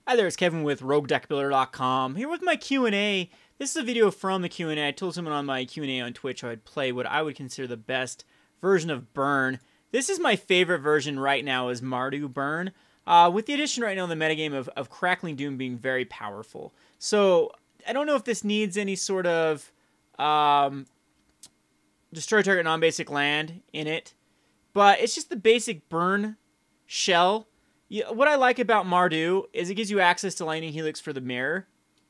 Hi there, it's Kevin with RogueDeckBuilder.com. Here with my Q&A. This is a video from the Q&A. I told someone on my Q&A on Twitch I would play what I would consider the best version of Burn. This is my favorite version right now, is Mardu Burn, with the addition right now in the metagame of Crackling Doom being very powerful. So I don't know if this needs any sort of destroy target non-basic land in it, but it's just the basic Burn shell. What I like about Mardu is it gives you access to Lightning Helix for the mirror,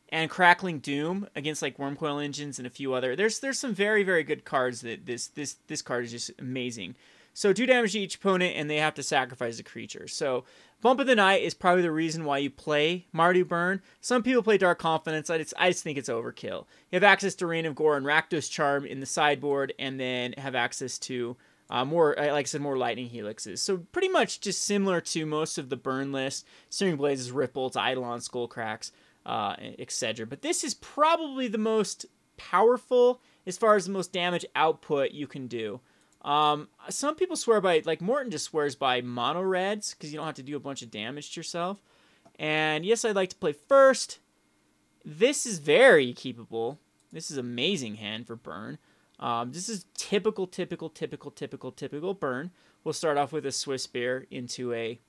and Crackling Doom against like Wormcoil Engines and a few other. There's some very, very good cards that this card is just amazing. So 2 damage to each opponent, and they have to sacrifice a creature. So Bump of the Night is probably the reason why you play Mardu Burn. Some people play Dark Confidence. I just think it's overkill. You have access to Reign of Gore and Rakdos Charm in the sideboard, and then have access to more, like I said, more Lightning Helixes. So pretty much just similar to most of the Burn list. Searing Blazes, Ripples, Eidolon, Skullcracks, etc. But this is probably the most powerful as far as the most damage output you can do. Some people swear by, like Morton just swears by mono reds because you don't have to do a bunch of damage to yourself. And yes, I'd like to play first. This is very keepable. This is amazing hand for Burn. This is typical Burn. We'll start off with a Swiss Spear into a,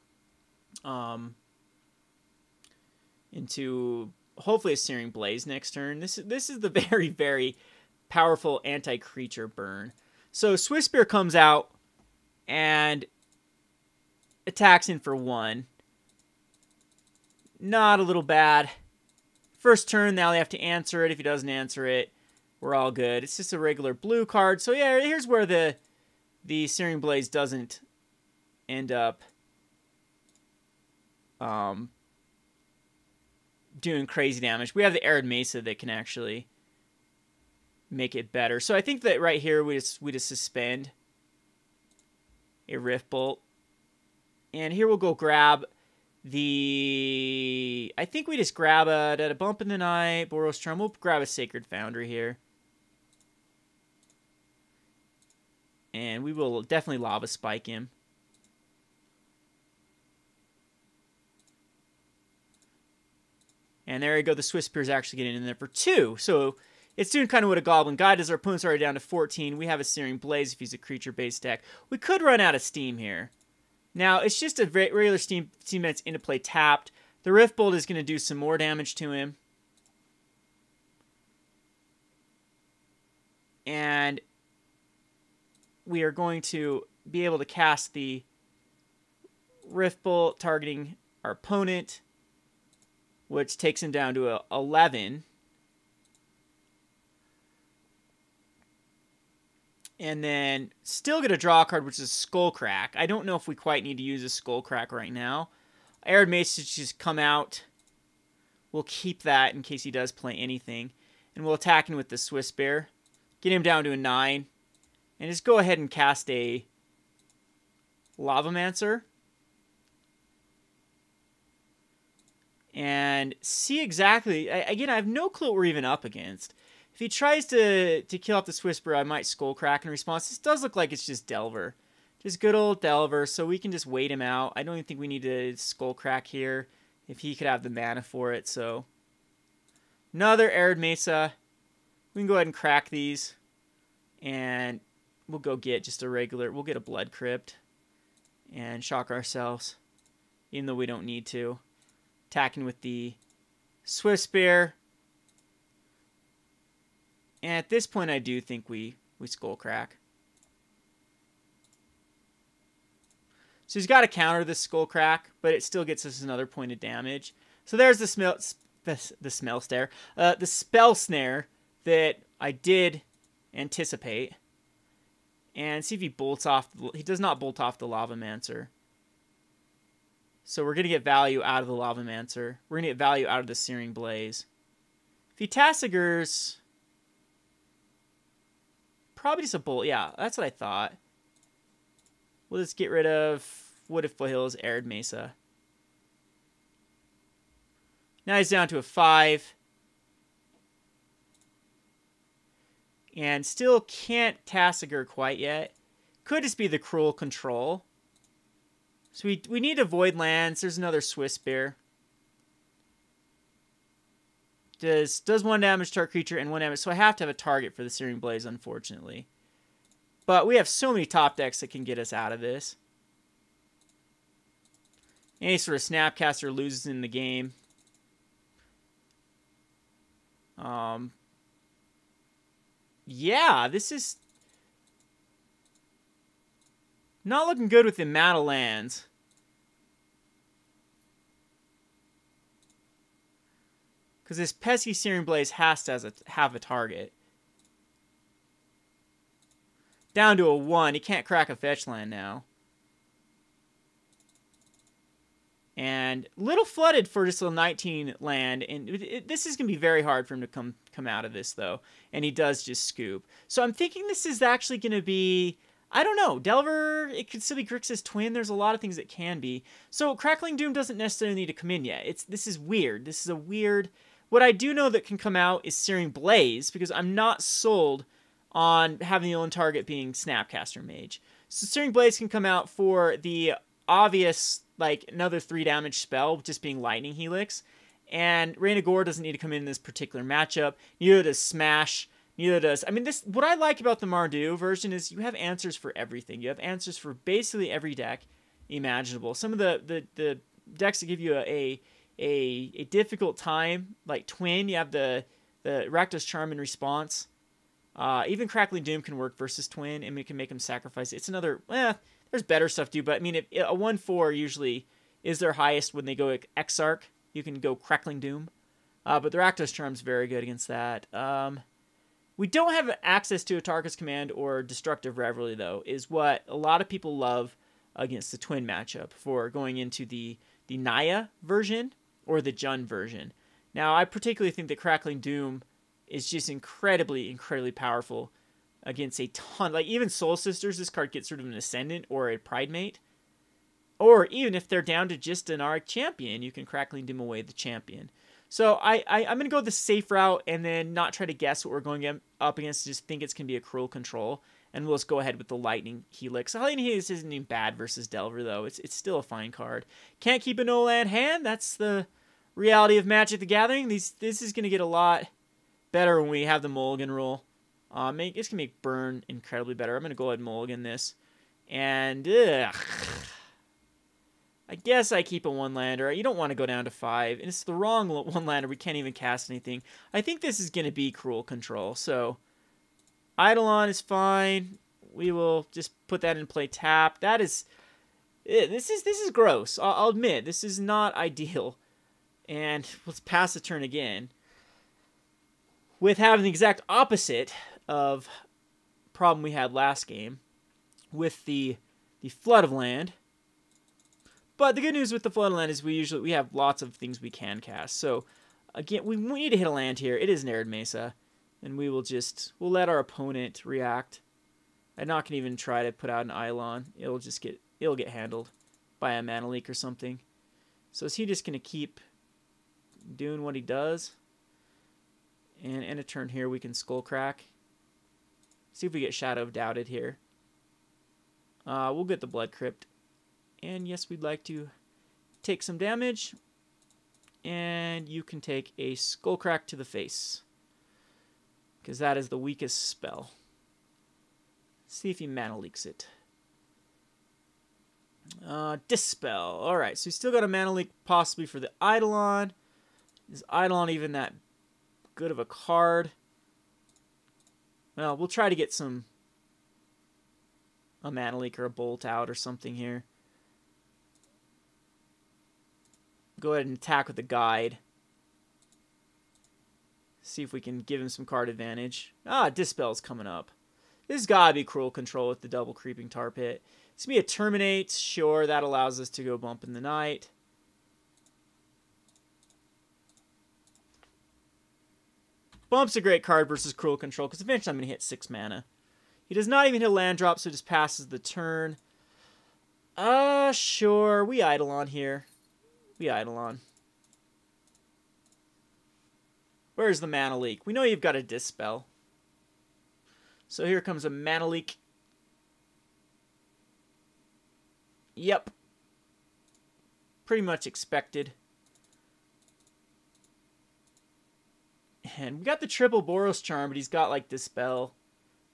hopefully a Searing Blaze next turn. This is the very, very powerful anti-creature Burn. So Swiss Spear comes out and attacks in for 1. Not a little bad. First turn, now they have to answer it. If he doesn't answer it, we're all good. It's just a regular blue card. So yeah, here's where the Searing Blaze doesn't end up doing crazy damage. We have the Arid Mesa that can actually make it better. So I think that right here we just suspend a Rift Bolt. And here we'll go grab the... I think we just grab a Bump in the Night, Boros Charm. We'll grab a Sacred Foundry here. And we will definitely Lava Spike him. And there you go. The Swiss Spear is actually getting in there for 2. So it's doing kind of what a Goblin Guide does. Our opponent's already down to 14. We have a Searing Blaze if he's a creature-based deck. We could run out of steam here. Now, it's just a regular steam that's into play tapped. The Rift Bolt is going to do some more damage to him. And we are going to be able to cast the Rift Bolt targeting our opponent, which takes him down to 11. And then still get a draw card, which is Skullcrack. I don't know if we quite need to use a Skullcrack right now. Arid Mesa just come out. We'll keep that in case he does play anything. And we'll attack him with the Swiss Spear. Get him down to a 9. And just go ahead and cast a Lavamancer. And see exactly... Again, I have no clue what we're even up against. If he tries to kill off the Swiss Spear, I might Skullcrack in response. This does look like it's just Delver. Just good old Delver, so we can just wait him out. I don't even think we need to Skullcrack here if he could have the mana for it, so... Another Arid Mesa. We can go ahead and crack these. And we'll go get just a regular... We'll get a Blood Crypt. And shock ourselves. Even though we don't need to. Attacking with the Swiss Spear. And at this point, I do think we Skullcrack. So he's got to counter this Skullcrack, but it still gets us another point of damage. So there's the Spell Snare that I did anticipate. And see if he bolts off. He does not bolt off the Lavamancer. So we're going to get value out of the Lavamancer. We're going to get value out of the Searing Blaze. If he Tasigurs... Probably just a bolt. Yeah, that's what I thought. We'll just get rid of Wood of Foothills, Arid Mesa. Now he's down to a 5. And still can't Tasigur quite yet. Could just be the Cruel Control. So we need to void lands. There's another Swiss Spear. Does 1 damage to our creature and 1 damage. So I have to have a target for the Searing Blaze, unfortunately. But we have so many top decks that can get us out of this. Any sort of Snapcaster loses in the game. Yeah, this is not looking good with the amount of lands. Because this pesky Searing Blaze has to have a target. Down to a 1. He can't crack a fetch land now. And little flooded for just a 19 land. And this is going to be very hard for him to come out of this, though. And he does just scoop. So I'm thinking this is actually going to be... I don't know. Delver, it could still be Grixis Twin. There's a lot of things it can be. So Crackling Doom doesn't necessarily need to come in yet. This is weird. This is a weird... What I do know that can come out is Searing Blaze, because I'm not sold on having the only target being Snapcaster Mage. So Searing Blaze can come out for the obvious, like, another 3 damage spell, just being Lightning Helix. And Rain of Gore doesn't need to come in this particular matchup. Neither does Smash. Neither does... I mean, what I like about the Mardu version is you have answers for everything. You have answers for basically every deck imaginable. Some of the decks that give you a difficult time, like Twin, you have the Rakdos Charm in response. Even Crackling Doom can work versus Twin, and we can make him sacrifice. It's another... there's better stuff too, but I mean, a 1/4 usually is their highest when they go Exarch. You can go Crackling Doom. But the Rakdos Charm's very good against that. We don't have access to a Tarkus Command or Destructive Reverie, though, is what a lot of people love against the Twin matchup for going into the Naya version or the Jund version. Now, I particularly think that Crackling Doom is just incredibly, incredibly powerful against a ton. Like, even Soul Sisters, this card gets rid of an Ascendant or a Pride Mate. Or even if they're down to just an Arc Champion, you can Crackling Doom away the champion. So I'm going to go the safe route and then not try to guess what we're going up against. Just think it's going to be a Cruel Control. And we'll just go ahead with the Lightning Helix. Lightning Helix isn't even bad versus Delver, though. It's still a fine card. Can't keep a no-land hand. That's the reality of Magic the Gathering. This is going to get a lot better when we have the Mulligan rule. It's going to make Burn incredibly better. I'm going to go ahead and Mulligan this. And I guess I keep a 1-lander. You don't want to go down to 5. And it's the wrong 1-lander. We can't even cast anything. I think this is going to be Cruel Control. So Eidolon is fine. We will just put that in play tap. That is... This is gross. I'll admit, this is not ideal. And let's pass the turn again. With having the exact opposite of problem we had last game. With the Flood of Land. But the good news with the Flood of Land is we have lots of things we can cast. So, again, we need to hit a land here. It is an Arid Mesa. And we'll let our opponent react. I'm not going to even try to put out an Eidolon. It'll get handled by a Mana Leak or something. So is he just going to keep doing what he does? And end a turn here, we can Skullcrack. See if we get Shadow of Doubted here. We'll get the Blood Crypt. And yes, we'd like to take some damage. And you can take a Skullcrack to the face. Because that is the weakest spell. See if he Mana Leaks it. Dispel. Alright, so he's still got a Mana Leak possibly for the Eidolon. Is Eidolon even that good of a card? Well, we'll try to get a Mana Leak or a Bolt out or something here. Go ahead and attack with the Guide. See if we can give him some card advantage. Dispel's coming up. This has got to be Cruel Control with the double Creeping Tar Pit. It's going to be a Terminate. Sure, that allows us to go Bump in the Night. Bump's a great card versus Cruel Control, because eventually I'm going to hit 6 mana. He does not even hit a land drop, so it just passes the turn. Sure. We Eidolon here. We Eidolon. Where's the Mana Leak? We know you've got a Dispel. So here comes a Mana Leak. Yep. Pretty much expected. And we got the triple Boros Charm, but he's got like Dispel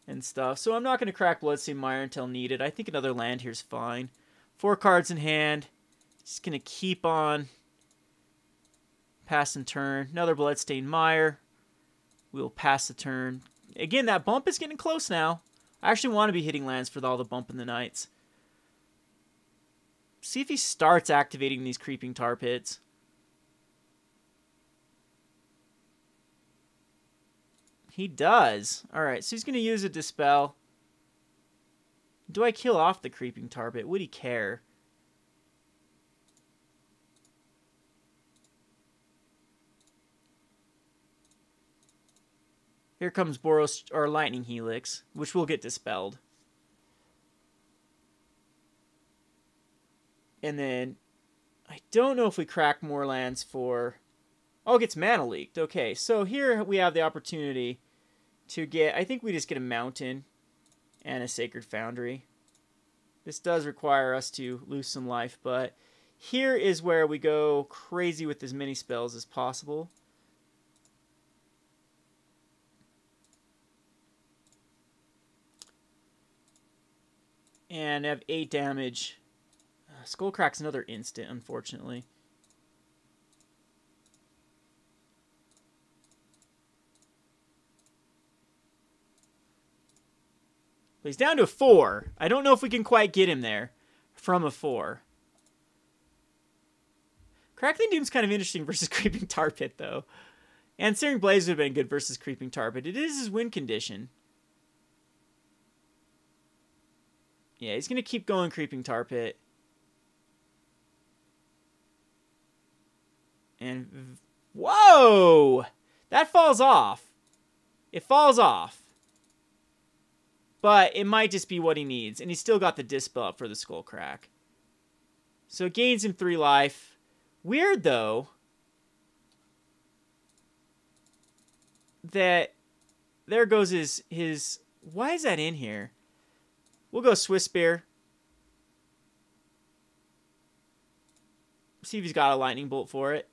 and stuff. So I'm not going to crack Bloodstained Mire until needed. I think another land here is fine. 4 cards in hand. Just going to keep on passing turn. Another Bloodstained Mire. We'll pass the turn. Again, that bump is getting close now. I actually want to be hitting lands for all the bump in the nights. See if he starts activating these Creeping Tar Pits. He does. Alright, so he's going to use a Dispel. Do I kill off the Creeping Tar Pit? Would he care? Here comes Boros or Lightning Helix, which will get dispelled. And then I don't know if we crack more lands for... Oh, it gets mana leaked. Okay, so here we have the opportunity to get... I think we just get a Mountain and a Sacred Foundry. This does require us to lose some life, but here is where we go crazy with as many spells as possible. And I have 8 damage. Skullcrack's another instant, unfortunately. But he's down to a 4. I don't know if we can quite get him there from a 4. Crackling Doom's kind of interesting versus Creeping Tar Pit, though. And Searing Blaze would have been good versus Creeping Tar Pit. It is his win condition. Yeah, he's going to keep going Creeping Tar Pit. And, whoa! That falls off. It falls off. But it might just be what he needs. And he's still got the Dispel up for the Skullcrack. So it gains him 3 life. Weird, though, that there goes his... Why is that in here? We'll go Swiss Spear. See if he's got a Lightning Bolt for it.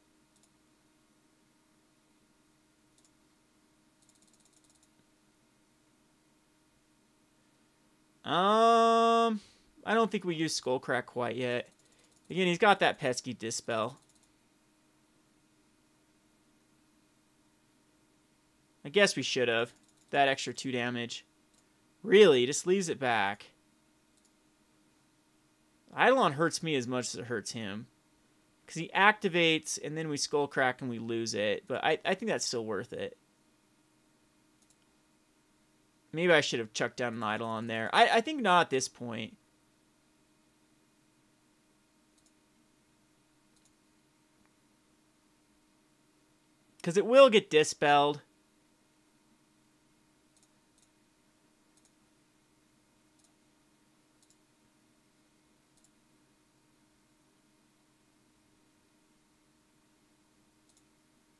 I don't think we use Skullcrack quite yet. Again, he's got that pesky Dispel. I guess we should have. That extra 2 damage. Really, he just leaves it back. Eidolon hurts me as much as it hurts him. Because he activates, and then we Skullcrack and we lose it. But I think that's still worth it. Maybe I should have chucked down an Eidolon there. I think not at this point. Because it will get dispelled.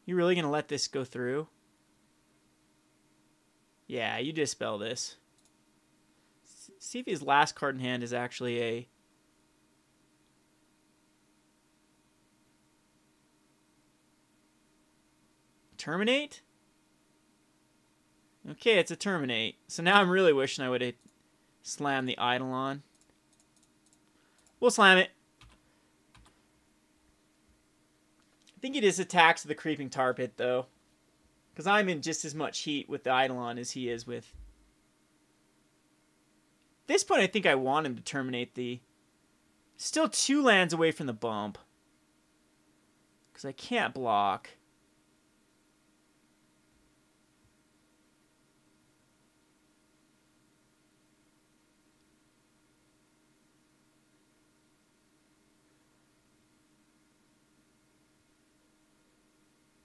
You really going to let this go through? Yeah, you dispel this. See if his last card in hand is actually a... Terminate? Okay, it's a Terminate. So now I'm really wishing I would have slammed the Eidolon. We'll slam it. I think he just attacks the Creeping Tar Pit, though. Because I'm in just as much heat with the Eidolon as he is with... At this point, I think I want him to terminate the... Still 2 lands away from the bump. Because I can't block.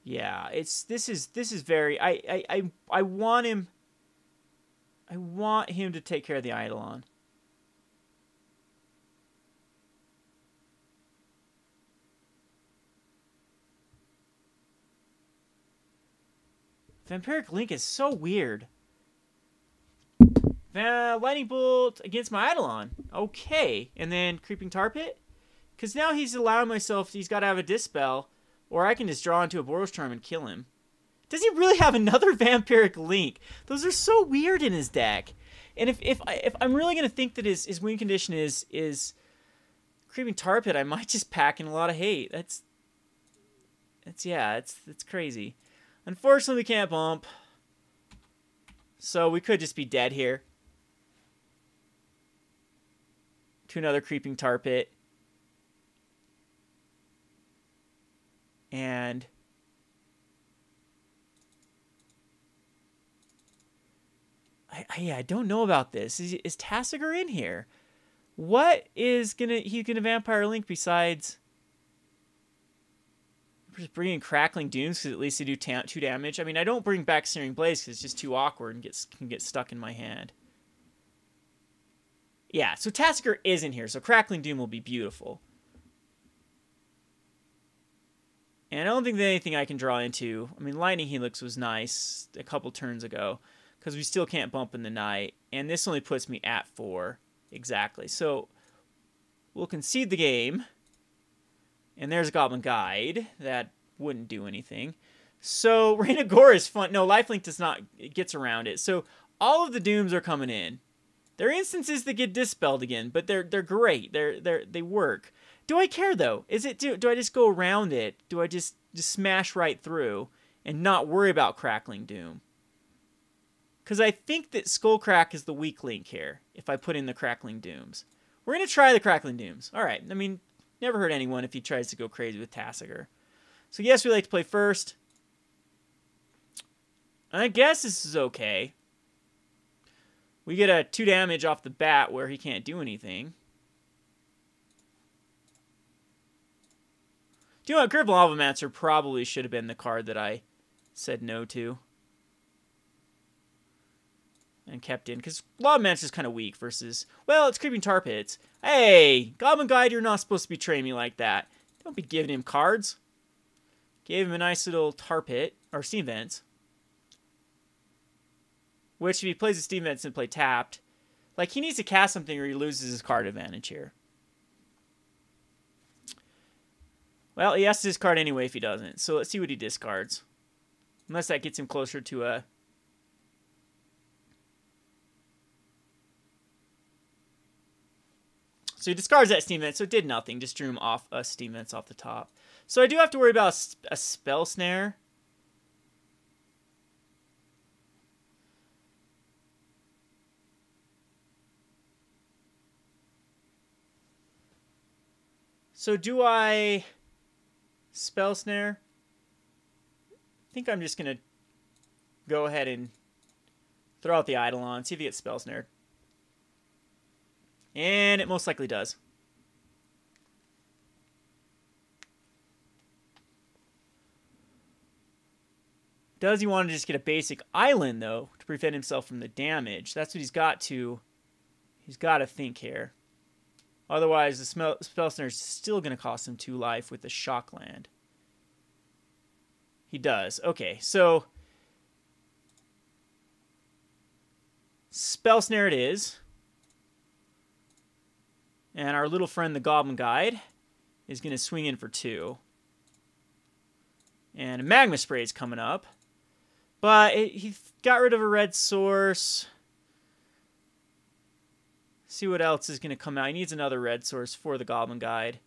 Yeah, this is very I want him to take care of the Eidolon. Vampiric Link is so weird. Lightning Bolt against my Eidolon. Okay, and then Creeping Tar Pit? Because now he's allowing myself, he's got to have a Dispel. Or I can just draw into a Boros Charm and kill him. Does he really have another Vampiric Link? Those are so weird in his deck. And if I'm really gonna think that his win condition is Creeping Tar Pit, I might just pack in a lot of hate. That's crazy. Unfortunately, we can't bump, so we could just be dead here to another Creeping Tar Pit. And I don't know about this. Is Tasigur in here? What is he's gonna Vampire Link besides just bringing Crackling Dooms, because at least they do 2 damage? I mean, I don't bring back Searing Blaze because it's just too awkward and can get stuck in my hand. Yeah, so Tasigur is in here, so Crackling Doom will be beautiful. And I don't think there's anything I can draw into. I mean, Lightning Helix was nice a couple turns ago, because we still can't bump in the night. And this only puts me at 4. Exactly. So we'll concede the game. And there's a Goblin Guide. That wouldn't do anything. So Rain of Gore is fun. No, Lifelink does not. It gets around it. So all of the Dooms are coming in. There are instances that get dispelled again, but they're great. They work. Do I care though? Is it do I just go around it? Do I just smash right through and not worry about Crackling Doom? Because I think that Skullcrack is the weak link here if I put in the Crackling Dooms. We're going to try the Crackling Dooms. All right. I mean, never hurt anyone if he tries to go crazy with Tasigur. So yes, we like to play first. I guess this is okay. We get a 2 damage off the bat where he can't do anything. Do you know what? Grim Lavamancer probably should have been the card that I said no to. And kept in, because Lavamancer is kind of weak versus, well, it's Creeping Tar Pits. Hey, Goblin Guide, you're not supposed to betray me like that. Don't be giving him cards. Gave him a nice little Tar Pit, or Steam Vents. Which, if he plays the Steam Vents and play tapped, like, he needs to cast something or he loses his card advantage here. Well, he has to discard anyway if he doesn't. So let's see what he discards. Unless that gets him closer to a... So he discards that Steam Vent, so it did nothing. Just drew him off Steam Vents off the top. So I do have to worry about a Spell Snare. So do I Spell Snare? I think I'm just going to go ahead and throw out the Eidolon, see if he gets Spell Snared. And it most likely does. Does he want to just get a basic island, though, to prevent himself from the damage? That's what he's got to think here. Otherwise, the Spell Snare is still going to cost him 2 life with the Shock Land. He does. Okay, so Spell Snare it is. And our little friend, the Goblin Guide, is going to swing in for 2. And a Magma Spray is coming up. But he got rid of a red source. See what else is going to come out. He needs another red source for the Goblin Guide.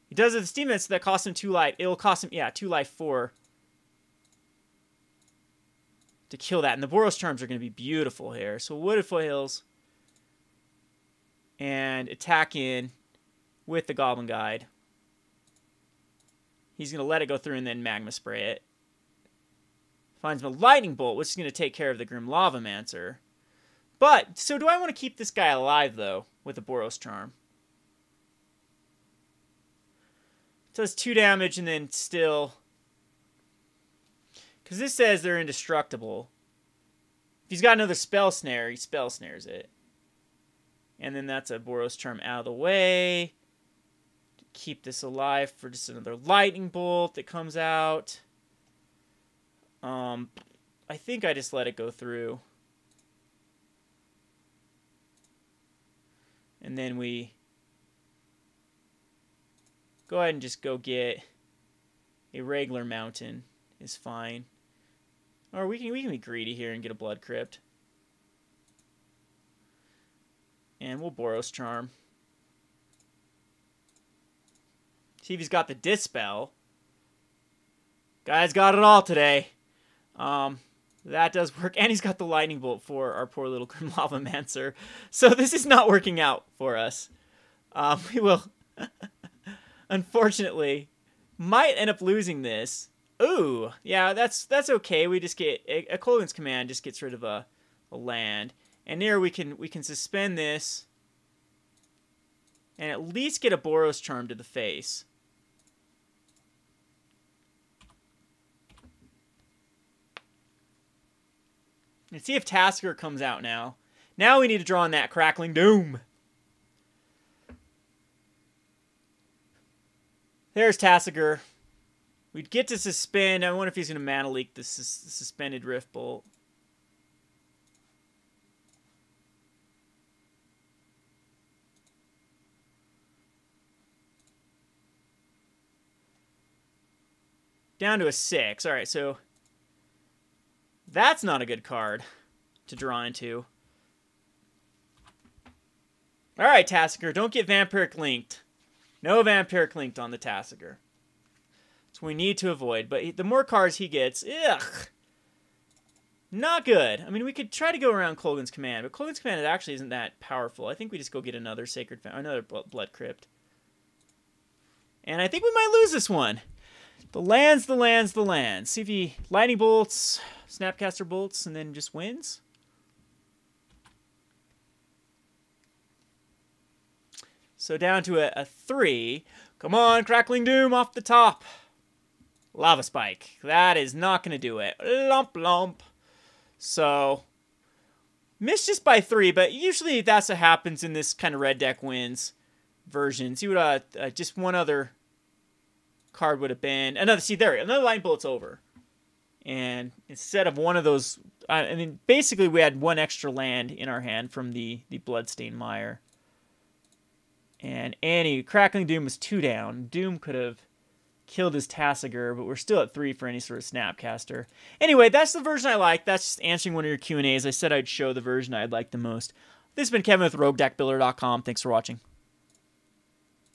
He does it with Steam Vents, so that costs him 2 life. It will cost him, yeah, 2 life 4 to kill that. And the Boros Charms are going to be beautiful here. So Wooded Foothills. And attack in with the Goblin Guide. He's going to let it go through and then Magma Spray it. Finds him a Lightning Bolt, which is going to take care of the Grim Lavamancer. But, so do I want to keep this guy alive, though, with a Boros Charm? It does 2 damage and then still... Because this says they're indestructible. If he's got another Spell Snare, he Spell Snares it. And then that's a Boros Charm out of the way. Keep this alive for just another Lightning Bolt that comes out. I think I just let it go through. And then we go ahead and just go get a regular mountain is fine. Or we can be greedy here and get a Blood Crypt. And we'll Boros Charm. See if he's got the Dispel. Guy's got it all today. That does work. And he's got the Lightning Bolt for our poor little Grim Lavamancer. So this is not working out for us. We will, unfortunately, might end up losing this. Ooh, yeah, that's okay. We just get a Kolaghan's Command just gets rid of a land. And here we can suspend this and at least get a Boros Charm to the face. And see if Tasigur comes out now. Now we need to draw on that Crackling Doom. There's Tasigur. We'd get to suspend. I wonder if he's going to Mana Leak the suspended Rift Bolt. Down to a 6. All right, so that's not a good card to draw into. All right, Tasigur, don't get Vampiric Linked. No Vampiric Linked on the Tasigur. That's what we need to avoid. But the more cards he gets, ugh, not good. I mean, we could try to go around Kolaghan's Command, but Kolaghan's Command actually isn't that powerful. I think we just go get another another Blood Crypt. And I think we might lose this one. The lands, the lands, the lands. See if he Lightning Bolts, Snapcaster Bolts, and then just wins. So down to a 3. Come on, Crackling Doom off the top. Lava Spike. That is not going to do it. Lump, lump. So, missed just by 3, but usually that's what happens in this kind of red deck wins version. See what just one other card would have been. Another, see there, another Lightning Bolt's over. And instead of one of those, I mean, basically we had one extra land in our hand from the Bloodstained Mire. And Crackling Doom was 2 down. Doom could have killed his Tasigur, but we're still at 3 for any sort of Snapcaster. Anyway, that's the version I like. That's just answering one of your Q&As. I said I'd show the version I'd like the most. This has been Kevin with RogueDeckBuilder.com. Thanks for watching.